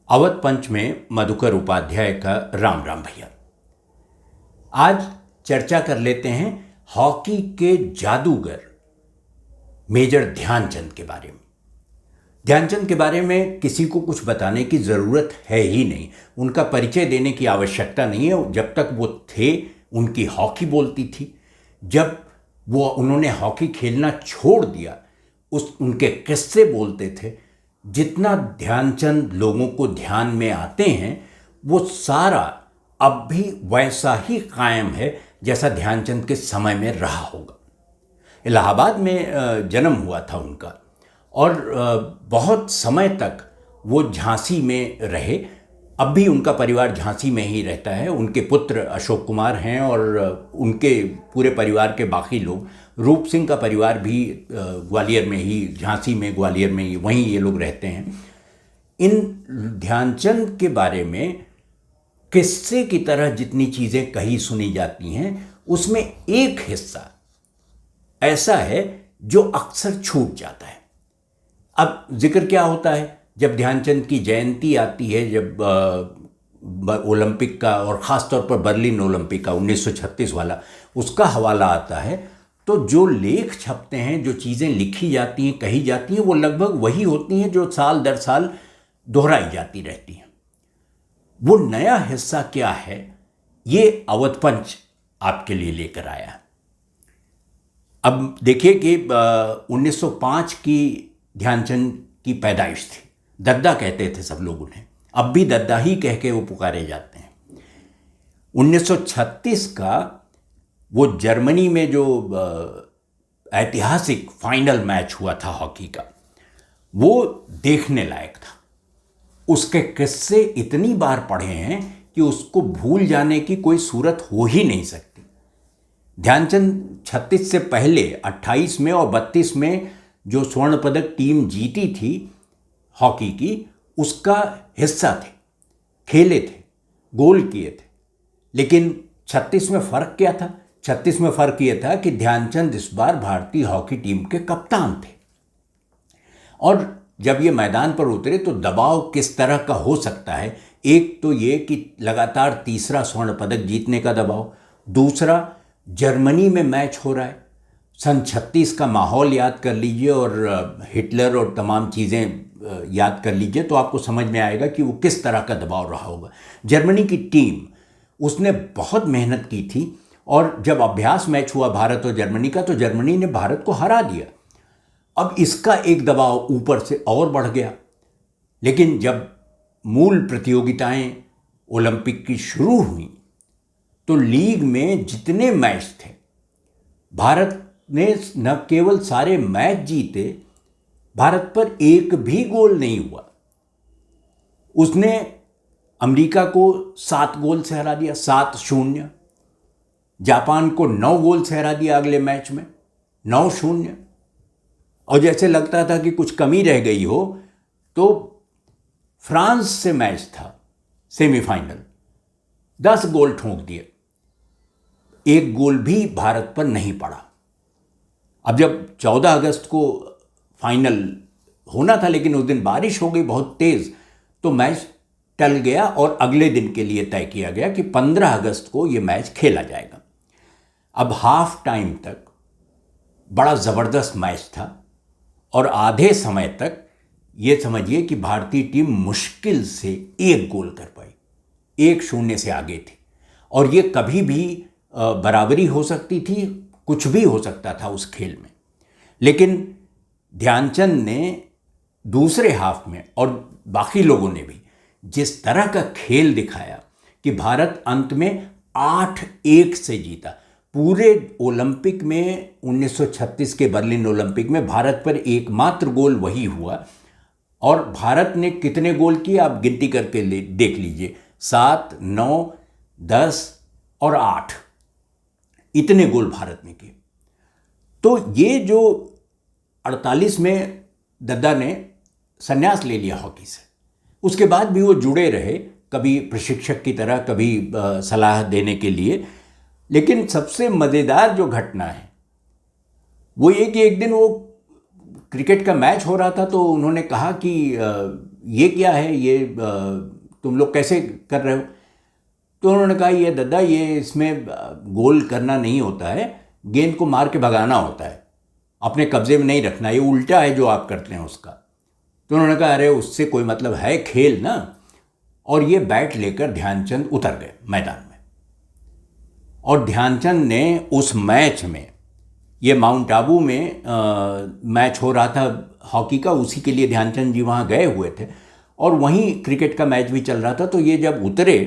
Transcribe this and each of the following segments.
अवध पंच में मधुकर उपाध्याय का राम राम भैया। आज चर्चा कर लेते हैं हॉकी के जादूगर मेजर ध्यानचंद के बारे में। ध्यानचंद के बारे में किसी को कुछ बताने की ज़रूरत है ही नहीं, उनका परिचय देने की आवश्यकता नहीं है। जब तक वो थे उनकी हॉकी बोलती थी, जब वो उन्होंने हॉकी खेलना छोड़ दिया उनके किस्से बोलते थे। जितना ध्यानचंद लोगों को ध्यान में आते हैं वो सारा अब भी वैसा ही कायम है जैसा ध्यानचंद के समय में रहा होगा। इलाहाबाद में जन्म हुआ था उनका और बहुत समय तक वो झांसी में रहे। अब भी उनका परिवार झांसी में ही रहता है। उनके पुत्र अशोक कुमार हैं और उनके पूरे परिवार के बाकी लोग, रूप सिंह का परिवार भी ग्वालियर में ही, झांसी में, ग्वालियर में ही, वहीं ये लोग रहते हैं। इन ध्यानचंद के बारे में किस्से की तरह जितनी चीज़ें कही सुनी जाती हैं, उसमें एक हिस्सा ऐसा है जो अक्सर छूट जाता है। अब जिक्र क्या होता है, जब ध्यानचंद की जयंती आती है, जब ओलंपिक का और ख़ास तौर पर बर्लिन ओलंपिक का 1936 वाला, उसका हवाला आता है, तो जो लेख छपते हैं, जो चीज़ें लिखी जाती हैं, कही जाती हैं, वो लगभग वही होती हैं जो साल दर साल दोहराई जाती रहती हैं। वो नया हिस्सा क्या है, ये अवध पंच आपके लिए लेकर आया है। अब देखिए कि 1905 की ध्यानचंद की पैदाइश थी। दद्दा कहते थे सब लोग उन्हें, अब भी दद्दा ही कह के वो पुकारे जाते हैं। 1936 का वो जर्मनी में जो ऐतिहासिक फाइनल मैच हुआ था हॉकी का, वो देखने लायक था। उसके किस्से इतनी बार पढ़े हैं कि उसको भूल जाने की कोई सूरत हो ही नहीं सकती। ध्यानचंद 36 से पहले 28 में और 32 में जो स्वर्ण पदक टीम जीती थी हॉकी की, उसका हिस्सा थे, खेले थे, गोल किए थे। लेकिन 36 में फ़र्क क्या था? 36 में फ़र्क ये था कि ध्यानचंद इस बार भारतीय हॉकी टीम के कप्तान थे। और जब ये मैदान पर उतरे तो दबाव किस तरह का हो सकता है। एक तो ये कि लगातार तीसरा स्वर्ण पदक जीतने का दबाव, दूसरा जर्मनी में मैच हो रहा है। सन 36 का माहौल याद कर लीजिए और हिटलर और तमाम चीज़ें याद कर लीजिए, तो आपको समझ में आएगा कि वो किस तरह का दबाव रहा होगा। जर्मनी की टीम, उसने बहुत मेहनत की थी और जब अभ्यास मैच हुआ भारत और जर्मनी का, तो जर्मनी ने भारत को हरा दिया। अब इसका एक दबाव ऊपर से और बढ़ गया। लेकिन जब मूल प्रतियोगिताएं ओलंपिक की शुरू हुई तो लीग में जितने मैच थे, भारत ने न केवल सारे मैच जीते, भारत पर एक भी गोल नहीं हुआ। उसने अमेरिका को 7 गोल से हरा दिया, 7-0। जापान को 9 गोल से हरा दिया अगले मैच में, 9-0। और जैसे लगता था कि कुछ कमी रह गई हो, तो फ्रांस से मैच था सेमीफाइनल, 10 गोल ठोंक दिए, एक गोल भी भारत पर नहीं पड़ा। अब जब 14 अगस्त को फाइनल होना था, लेकिन उस दिन बारिश हो गई बहुत तेज़, तो मैच टल गया और अगले दिन के लिए तय किया गया कि 15 अगस्त को ये मैच खेला जाएगा। अब हाफ टाइम तक बड़ा ज़बरदस्त मैच था और आधे समय तक ये समझिए कि भारतीय टीम मुश्किल से 1 गोल कर पाई, 1-0 से आगे थी। और ये कभी भी बराबरी हो सकती थी, कुछ भी हो सकता था उस खेल में। लेकिन ध्यानचंद ने दूसरे हाफ में, और बाकी लोगों ने भी, जिस तरह का खेल दिखाया कि भारत अंत में 8-1 से जीता। पूरे ओलंपिक में 1936 के बर्लिन ओलंपिक में भारत पर एकमात्र गोल वही हुआ। और भारत ने कितने गोल किए आप गिनती करके देख लीजिए, 7, 9, 10 और 8, इतने गोल भारत ने किए। तो ये जो 48 में दद्दा ने संन्यास ले लिया हॉकी से, उसके बाद भी वो जुड़े रहे, कभी प्रशिक्षक की तरह, कभी सलाह देने के लिए। लेकिन सबसे मज़ेदार जो घटना है वो ये कि एक दिन वो क्रिकेट का मैच हो रहा था तो उन्होंने कहा कि ये क्या है, ये तुम लोग कैसे कर रहे हो? तो उन्होंने कहा ये दादा, ये इसमें गोल करना नहीं होता है, गेंद को मार के भगाना होता है, अपने कब्जे में नहीं रखना, ये उल्टा है जो आप करते हैं उसका। तो उन्होंने कहा अरे उससे कोई मतलब है, खेल ना। और ये बैट लेकर ध्यानचंद उतर गए मैदान में। और ध्यानचंद ने उस मैच में, ये माउंट आबू में मैच हो रहा था हॉकी का, उसी के लिए ध्यानचंद जी वहाँ गए हुए थे और वहीं क्रिकेट का मैच भी चल रहा था। तो ये जब उतरे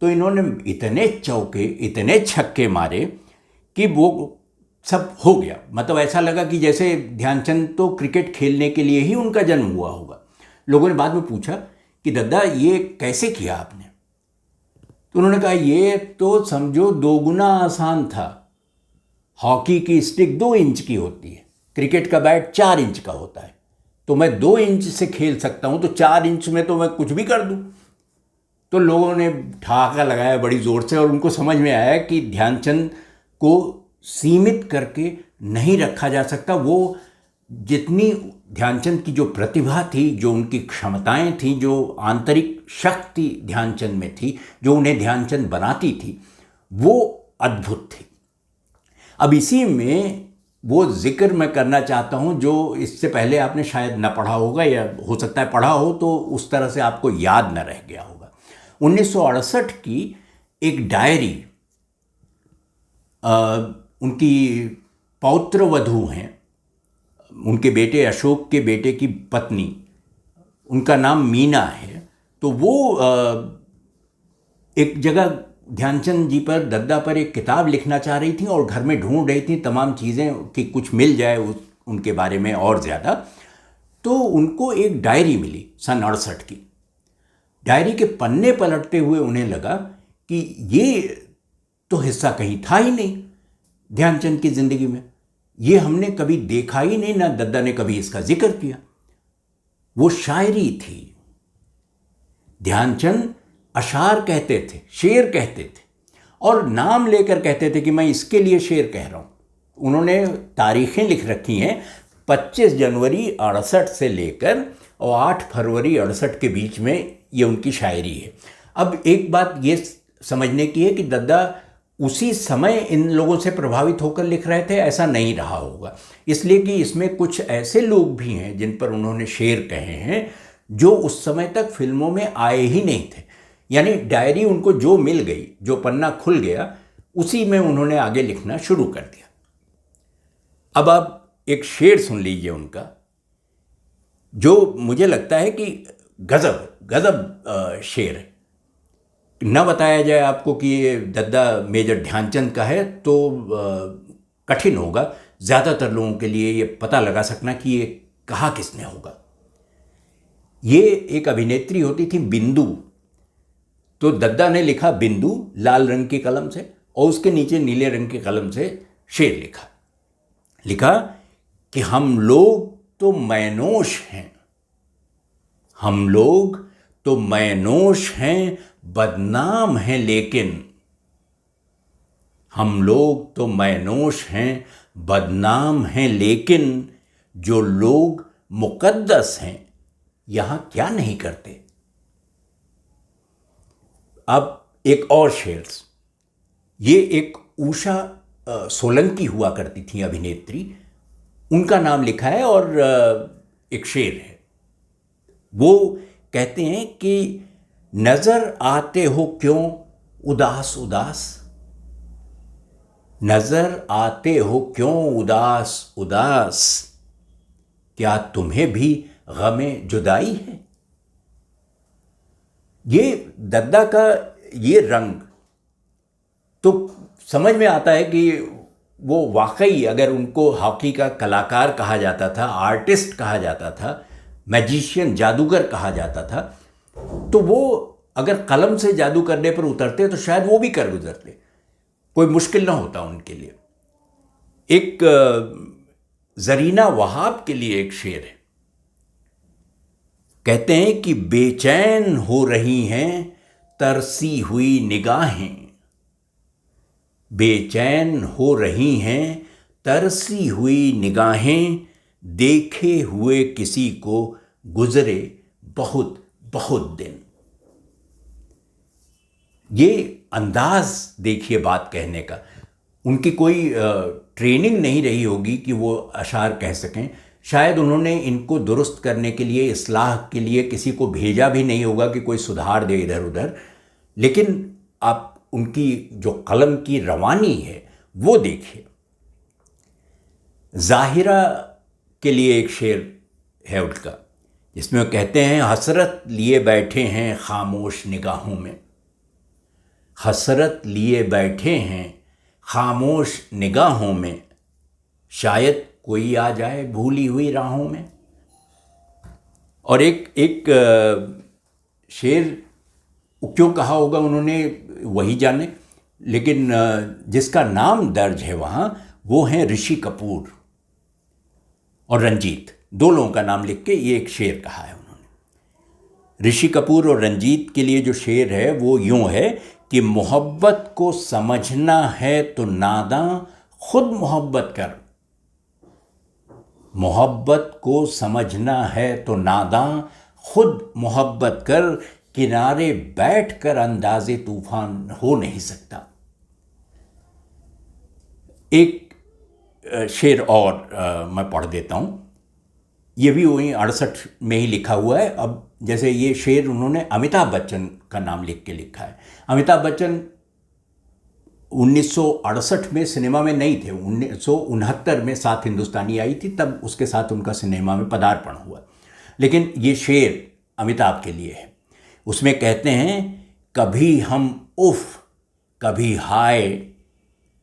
तो इन्होंने इतने चौके, इतने छक्के मारे कि वो सब हो गया। मतलब ऐसा लगा कि जैसे ध्यानचंद तो क्रिकेट खेलने के लिए ही उनका जन्म हुआ होगा। लोगों ने बाद में पूछा कि दादा ये कैसे किया आपने? तो उन्होंने कहा ये तो समझो दोगुना आसान था। हॉकी की स्टिक 2 इंच की होती है, क्रिकेट का बैट 4 इंच का होता है। तो मैं 2 इंच से खेल सकता हूँ, तो 4 इंच में तो मैं कुछ भी कर दूँ। तो लोगों ने ठहाका लगाया बड़ी ज़ोर से और उनको समझ में आया कि ध्यानचंद को सीमित करके नहीं रखा जा सकता। वो जितनी ध्यानचंद की जो प्रतिभा थी, जो उनकी क्षमताएं थी, जो आंतरिक शक्ति ध्यानचंद में थी, जो उन्हें ध्यानचंद बनाती थी, वो अद्भुत थी। अब इसी में वो जिक्र मैं करना चाहता हूँ जो इससे पहले आपने शायद न पढ़ा होगा, या हो सकता है पढ़ा हो तो उस तरह से आपको याद न रह गया होगा। 1968 की एक डायरी, उनकी पौत्र वधू हैं, उनके बेटे अशोक के बेटे की पत्नी, उनका नाम मीना है। तो वो एक जगह ध्यानचंद जी पर, दद्दा पर एक किताब लिखना चाह रही थी और घर में ढूंढ रही थी तमाम चीज़ें कि कुछ मिल जाए उनके बारे में और ज़्यादा। तो उनको एक डायरी मिली सन 68 की। डायरी के पन्ने पलटते हुए उन्हें लगा कि ये तो हिस्सा कहीं था ही नहीं ध्यानचंद की ज़िंदगी में, ये हमने कभी देखा ही नहीं, ना दद्दा ने कभी इसका जिक्र किया। वो शायरी थी। ध्यानचंद अशार कहते थे, शेर कहते थे, और नाम लेकर कहते थे कि मैं इसके लिए शेर कह रहा हूँ। उन्होंने तारीखें लिख रखी हैं, 25 जनवरी 68 से लेकर और 8 फरवरी 68 के बीच में ये उनकी शायरी है। अब एक बात ये समझने की है कि दद्दा उसी समय इन लोगों से प्रभावित होकर लिख रहे थे, ऐसा नहीं रहा होगा। इसलिए कि इसमें कुछ ऐसे लोग भी हैं जिन पर उन्होंने शेर कहे हैं जो उस समय तक फिल्मों में आए ही नहीं थे। यानी डायरी उनको जो मिल गई, जो पन्ना खुल गया, उसी में उन्होंने आगे लिखना शुरू कर दिया। अब आप एक शेर सुन लीजिए उनका, जो मुझे लगता है कि गजब गजब शेर है। न बताया जाए आपको कि ये दद्दा मेजर ध्यानचंद का है तो कठिन होगा ज़्यादातर लोगों के लिए ये पता लगा सकना कि ये कहा किसने होगा। ये एक अभिनेत्री होती थी बिंदु। तो दद्दा ने लिखा बिंदु लाल रंग की कलम से, और उसके नीचे नीले रंग की कलम से शेर लिखा कि हम लोग तो मैनोश हैं, हम लोग तो मैनोश हैं, बदनाम हैं लेकिन, हम लोग तो मैनोश हैं, बदनाम हैं लेकिन, जो लोग मुकद्दस हैं यहां क्या नहीं करते। अब एक और शेर, ये एक उषा सोलंकी हुआ करती थी अभिनेत्री, उनका नाम लिखा है और एक शेर है। वो कहते हैं कि नजर आते हो क्यों उदास उदास, नजर आते हो क्यों उदास उदास, क्या तुम्हें भी गमे जुदाई है। ये दद्दा का ये रंग तो समझ में आता है कि वो वाकई, अगर उनको हॉकी का कलाकार कहा जाता था, आर्टिस्ट कहा जाता था, मैजिशियन, जादूगर कहा जाता था, तो वो अगर कलम से जादू करने पर उतरते तो शायद वो भी कर गुजरते, कोई मुश्किल ना होता उनके लिए। एक जरीना वहाब के लिए एक शेर है, कहते हैं कि बेचैन हो रही हैं तरसी हुई निगाहें, बेचैन हो रही हैं तरसी हुई निगाहें, देखे हुए किसी को गुजरे बहुत बहुत दिन। ये अंदाज देखिए बात कहने का। उनकी कोई ट्रेनिंग नहीं रही होगी कि वो अशार कह सकें। शायद उन्होंने इनको दुरुस्त करने के लिए, इस्लाह के लिए किसी को भेजा भी नहीं होगा कि कोई सुधार दे इधर उधर। लेकिन आप उनकी जो कलम की रवानी है वो देखिए। ज़ाहिरा के लिए एक शेर है उनका, जिसमें वो कहते हैं, हसरत लिए बैठे हैं खामोश निगाहों में, हसरत लिए बैठे हैं खामोश निगाहों में, शायद कोई आ जाए भूली हुई राहों में। और एक शेर क्यों कहा होगा उन्होंने वही जाने, लेकिन जिसका नाम दर्ज है वहाँ वो हैं ऋषि कपूर और रंजीत। दो लोगों का नाम लिख के ये एक शेर कहा है उन्होंने। ऋषि कपूर और रंजीत के लिए जो शेर है वो यूँ है कि मोहब्बत को समझना है तो नादां खुद मोहब्बत कर, मोहब्बत को समझना है तो नादां खुद मोहब्बत कर, किनारे बैठकर अंदाज़े तूफान हो नहीं सकता। एक शेर और मैं पढ़ देता हूँ, ये भी वही 68 में ही लिखा हुआ है। अब जैसे ये शेर उन्होंने अमिताभ बच्चन का नाम लिख के लिखा है। अमिताभ बच्चन 1968 में सिनेमा में नहीं थे, 1969 में साथ हिंदुस्तानी आई थी, तब उसके साथ उनका सिनेमा में पदार्पण हुआ। लेकिन ये शेर अमिताभ के लिए है। उसमें कहते हैं, कभी हम उफ, कभी हाय,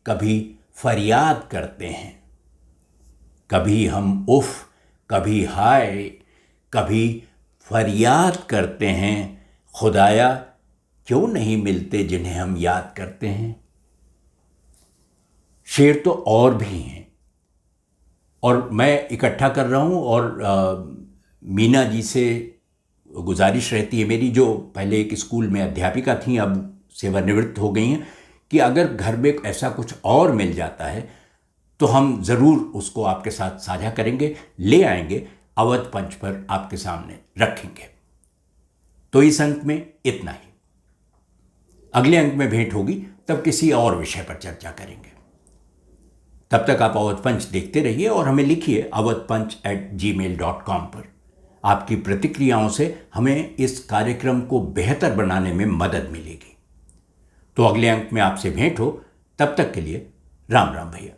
कभी फरियाद करते हैं, कभी हम उफ, कभी हाय, कभी फरियाद करते हैं, खुदाया क्यों नहीं मिलते जिन्हें हम याद करते हैं। शेर तो और भी हैं और मैं इकट्ठा कर रहा हूँ। और मीना जी से गुजारिश रहती है मेरी, जो पहले एक स्कूल में अध्यापिका थी, अब सेवानिवृत्त हो गई हैं, कि अगर घर में ऐसा कुछ और मिल जाता है तो हम ज़रूर उसको आपके साथ साझा करेंगे, ले आएंगे, अवध पंच पर आपके सामने रखेंगे। तो इस अंक में इतना ही। अगले अंक में भेंट होगी, तब किसी और विषय पर चर्चा करेंगे। तब तक आप अवध पंच देखते रहिए और हमें लिखिए awadhpanch@gmail.com पर। आपकी प्रतिक्रियाओं से हमें इस कार्यक्रम को बेहतर बनाने में मदद मिलेगी। तो अगले अंक में आपसे भेंट हो, तब तक के लिए राम राम भैया।